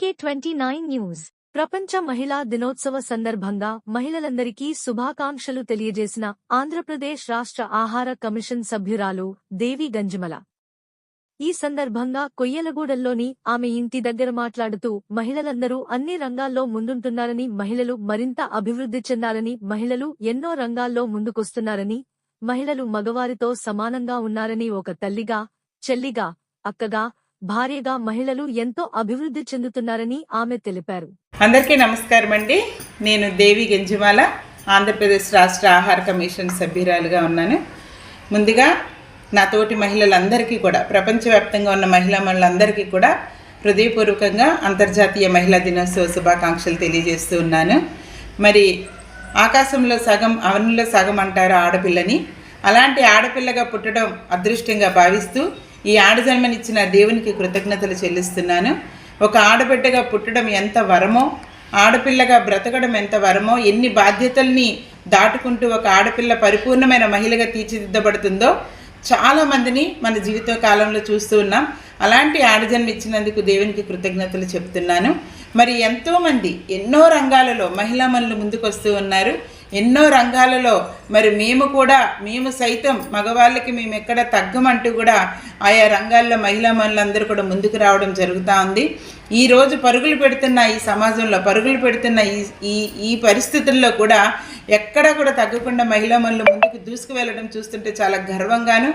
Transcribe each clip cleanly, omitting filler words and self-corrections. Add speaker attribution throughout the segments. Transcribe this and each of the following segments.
Speaker 1: TK29 news ప్రపంచ మహిళా దినోత్సవ సందర్భంగా మహిళలందరికీ శుభాకాంక్షలు తెలియజేసిన ఆంధ్రప్రదేశ్ రాష్ట్ర ఆహార కమిషన్ సభ్యురాలు దేవి గంజిమల ఈ సందర్భంగా కొయ్యలగూడెంలోని ఆమె ఇంటి దగ్గర మాట్లాడుతూ మహిళలందరూ అన్ని రంగాల్లో ముందుంటున్నారని, మహిళలు మరింత అభివృద్ధి చెందాలని, మహిళలు ఎన్నో రంగాల్లో ముందుకొస్తున్నారని, మహిళలు మగవారితో సమానంగా ఉన్నారని, ఒక తల్లిగా, చెల్లిగా, అక్కగా, భార్యగా మహిళలు ఎంతో అభివృద్ధి చెందుతున్నారని ఆమె తెలిపారు.
Speaker 2: అందరికీ నమస్కారం అండి. నేను దేవి గంజిమాల, ఆంధ్రప్రదేశ్ రాష్ట్ర ఆహార కమిషన్ సభ్యురాలుగా ఉన్నాను. ముందుగా నా తోటి మహిళలందరికీ కూడా, ప్రపంచవ్యాప్తంగా ఉన్న మహిళలందరికీ కూడా హృదయపూర్వకంగా అంతర్జాతీయ మహిళా దినోత్సవ శుభాకాంక్షలు తెలియజేస్తూ ఉన్నాను. మరి ఆకాశంలో సగం అవనిలో సగం అంటారు ఆడపిల్లని. అలాంటి ఆడపిల్లగా పుట్టడం అదృష్టంగా భావిస్తూ ఈ ఆడజన్మనిచ్చిన దేవునికి కృతజ్ఞతలు చెల్లిస్తున్నాను. ఒక ఆడబిడ్డగా పుట్టడం ఎంత వరమో, ఆడపిల్లగా బ్రతకడం ఎంత వరమో, ఎన్ని బాధ్యతల్ని దాటుకుంటూ ఒక ఆడపిల్ల పరిపూర్ణమైన మహిళగా తీర్చిదిద్దబడుతుందో చాలామందిని మన జీవిత కాలంలో చూస్తూ ఉన్నాం. అలాంటి ఆడజన్మ ఇచ్చినందుకు దేవునికి కృతజ్ఞతలు చెప్తున్నాను. మరి ఎంతోమంది ఎన్నో రంగాలలో మహిళామణులు ముందుకు వస్తూ ఉన్నారు. ఎన్నో రంగాలలో మరి మేము సైతం మగవాళ్ళకి మేము ఎక్కడ తగ్గమంటూ కూడా ఆయా రంగాల్లో మహిళామణులందరూ కూడా ముందుకు రావడం జరుగుతూ ఉంది. ఈరోజు పరుగులు పెడుతున్న ఈ సమాజంలో, పరుగులు పెడుతున్న ఈ పరిస్థితుల్లో కూడా ఎక్కడా కూడా తగ్గకుండా మహిళామణులు ముందుకు దూసుకు వెళ్ళడం చూస్తుంటే చాలా గర్వంగాను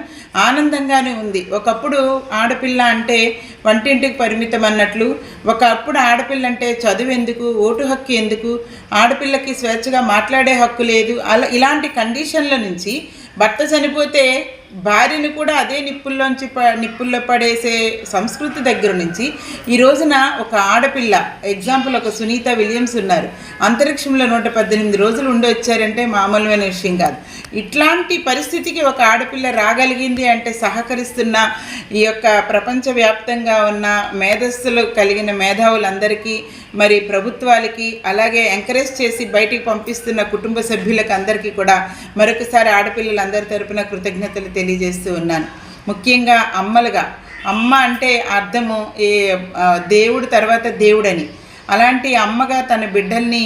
Speaker 2: ఆనందంగాను ఉంది. ఒకప్పుడు ఆడపిల్ల అంటే వంటింటికి పరిమితం అన్నట్లు, ఒకప్పుడు ఆడపిల్ల అంటే చదువు ఎందుకు, ఓటు హక్కు ఎందుకు, ఆడపిల్లకి స్వేచ్ఛగా మాట్లాడే హక్కు లేదు, ఇలాంటి కండిషన్ల నుంచి భర్త చనిపోతే భార్యను కూడా అదే నిప్పుల్లో పడేసే సంస్కృతి దగ్గర నుంచి ఈ రోజున ఒక ఆడపిల్ల, ఎగ్జాంపుల్ ఒక సునీత విలియమ్స్ ఉన్నారు, అంతరిక్షంలో 118 రోజులు ఉండి వచ్చారంటే మామూలుమైన విషయం కాదు. ఇట్లాంటి పరిస్థితికి ఒక ఆడపిల్ల రాగలిగింది అంటే సహకరిస్తున్న ఈ యొక్క ప్రపంచవ్యాప్తంగా ఉన్న మేధస్సులు కలిగిన మేధావులందరికీ, మరి ప్రభుత్వాలకి, అలాగే ఎంకరేజ్ చేసి బయటికి పంపిస్తున్న కుటుంబ సభ్యులకు అందరికీ కూడా మరొకసారి ఆడపిల్లలందరి తరపున కృతజ్ఞతలు తెలియజేస్తూ ఉన్నాను. ముఖ్యంగా అమ్మలుగా, అమ్మ అంటే అర్థము దేవుడు తర్వాత దేవుడని. అలాంటి అమ్మగా తన బిడ్డల్ని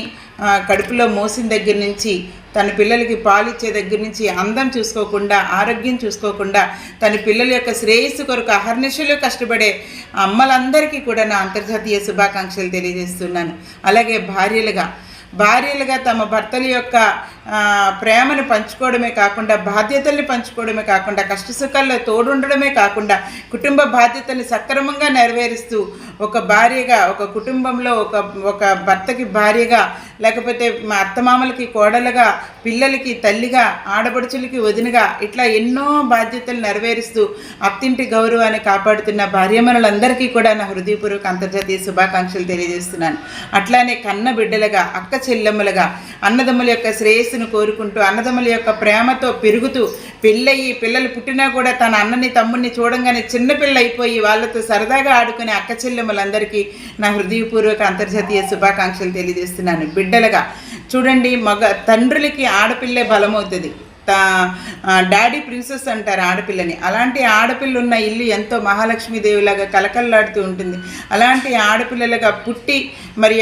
Speaker 2: కడుపులో మోసిన దగ్గర నుంచి, తన పిల్లలకి పాలిచ్చే దగ్గర నుంచి అందం చూసుకోకుండా, ఆరోగ్యం చూసుకోకుండా, తన పిల్లల యొక్క శ్రేయస్సు కొరకు అహర్నిశలు కష్టపడే అమ్మలందరికీ కూడా నా అంతర్జాతీయ శుభాకాంక్షలు తెలియజేస్తున్నాను. అలాగే భార్యలుగా తమ భర్తల యొక్క ప్రేమను పంచుకోవడమే కాకుండా, బాధ్యతల్ని పంచుకోవడమే కాకుండా, కష్టసుఖాల్లో తోడుండడమే కాకుండా, కుటుంబ బాధ్యతల్ని సక్రమంగా నెరవేరుస్తూ ఒక భార్యగా, ఒక కుటుంబంలో ఒక భర్తకి భార్యగా, లేకపోతే మా అత్తమామలకి కోడలుగా, పిల్లలకి తల్లిగా, ఆడపడుచులకి వదినగా, ఇట్లా ఎన్నో బాధ్యతలు నెరవేరుస్తూ అత్తింటి గౌరవాన్ని కాపాడుతున్న భార్యమణులందరికీ కూడా నా హృదయపూర్వక అంతర్జాతీయ శుభాకాంక్షలు తెలియజేస్తున్నాను. అట్లానే కన్న బిడ్డలుగా, అక్క చెల్లెమ్మలుగా, అన్నదమ్ముల యొక్క శ్రేయస్సును కోరుకుంటూ, అన్నదమ్ముల యొక్క ప్రేమతో పెరుగుతూ, పెళ్ళయి పిల్లలు పుట్టినా కూడా తన అన్నని తమ్ముడిని చూడంగానే చిన్నపిల్ల అయిపోయి వాళ్ళతో సరదాగా ఆడుకునే అక్క చెల్లెమ్మలందరికీ నా హృదయపూర్వక అంతర్జాతీయ శుభాకాంక్షలు తెలియజేస్తున్నాను. బిడ్డలుగా చూడండి, తండ్రులకి ఆడపిల్లే బలమవుతుంది. డాడీ ప్రిన్సెస్ అంటారు ఆడపిల్లని. అలాంటి ఆడపిల్ల ఉన్న ఇల్లు ఎంతో మహాలక్ష్మీదేవిలాగా కలకల్లాడుతూ ఉంటుంది. అలాంటి ఆడపిల్లలుగా పుట్టి మరి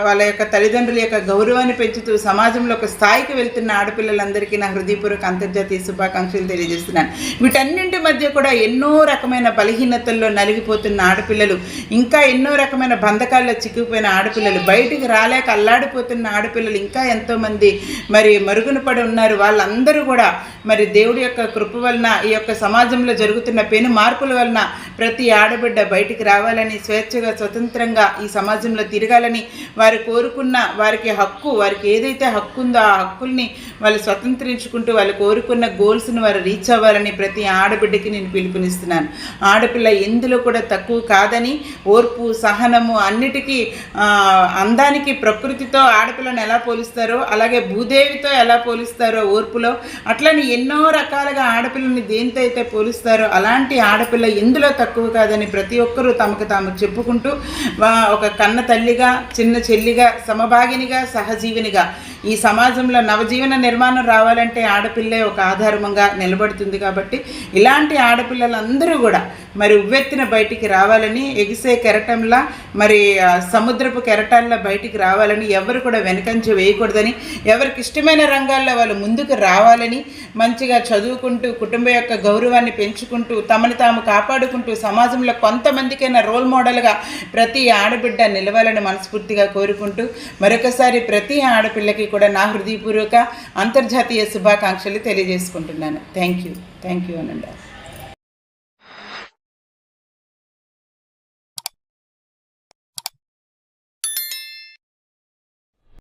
Speaker 2: వాళ్ళ యొక్క తల్లిదండ్రుల యొక్క గౌరవాన్ని పెంచుతూ సమాజంలో ఒక స్థాయికి వెళ్తున్న ఆడపిల్లలందరికీ నా హృదయపూర్వక అంతర్జాతీయ శుభాకాంక్షలు తెలియజేస్తున్నాను. వీటన్నింటి మధ్య కూడా ఎన్నో రకమైన బలహీనతల్లో నలిగిపోతున్న ఆడపిల్లలు, ఇంకా ఎన్నో రకమైన బంధకాల్లో చిక్కుపోయిన ఆడపిల్లలు, బయటికి రాలేక అల్లాడిపోతున్న ఆడపిల్లలు ఇంకా ఎంతోమంది మరి మరుగున పడి ఉన్నారు. వాళ్ళందరూ కూడా మరి దేవుడి యొక్క కృప వలన, ఈ యొక్క సమాజంలో జరుగుతున్న పెను మార్పుల వలన ప్రతి ఆడబిడ్డ బయటికి రావాలని, స్వేచ్ఛగా స్వతంత్రంగా ఈ సమాజంలో తిరగాలని, వారు కోరుకున్న వారికి ఏదైతే హక్కు ఉందో ఆ హక్కుల్ని వాళ్ళు స్వతంత్రించుకుంటూ వాళ్ళు కోరుకున్న గోల్స్ని వారు రీచ్ అవ్వాలని ప్రతి ఆడబిడ్డకి నేను పిలుపునిస్తున్నాను. ఆడపిల్ల ఎందులో కూడా తక్కువ కాదని, ఓర్పు, సహనము, అన్నిటికీ అందానికి ప్రకృతితో ఆడపిల్లను ఎలా పోలిస్తారో, అలాగే భూదేవితో ఎలా పోలిస్తారో ఓర్పులో, అట్లని ఎన్నో రకాలుగా ఆడపిల్లని దేనితో అయితే పోలుస్తారో అలాంటి ఆడపిల్ల ఎందులో తక్కువ కాదని ప్రతి ఒక్కరూ తమకు తాము చెప్పుకుంటూ ఒక కన్న తల్లిగా, చిన్న చెల్లిగా, సమభాగినిగా, సహజీవినిగా ఈ సమాజంలో నవజీవన నిర్మాణం రావాలంటే ఆడపిల్లే ఒక ఆధారంగా నిలబడుతుంది. కాబట్టి ఇలాంటి ఆడపిల్లలందరూ కూడా మరి ఉవ్వెత్తిన బయటికి రావాలని, ఎగిసే కెరటంలా మరి సముద్రపు కెరటాల్లో బయటికి రావాలని, ఎవరు కూడా వెనకంజ వేయకూడదని, ఎవరికి ఇష్టమైన రంగాల్లో వాళ్ళు ముందుకు రావాలని, మంచిగా చదువుకుంటూ కుటుంబ యొక్క గౌరవాన్ని పెంచుకుంటూ తమను తాము కాపాడుకుంటూ సమాజంలో కొంతమందికైనా రోల్ మోడల్గా ప్రతి ఆడబిడ్డ నిలవాలని మనస్ఫూర్తిగా కోరుకుంటూ మరొకసారి ప్రతి ఆడపిల్లకి కూడా నా హృదయపూర్వక అంతర్జాతీయ శుభాకాంక్షలు తెలియజేసుకుంటున్నాను. థ్యాంక్ యూ అనండి.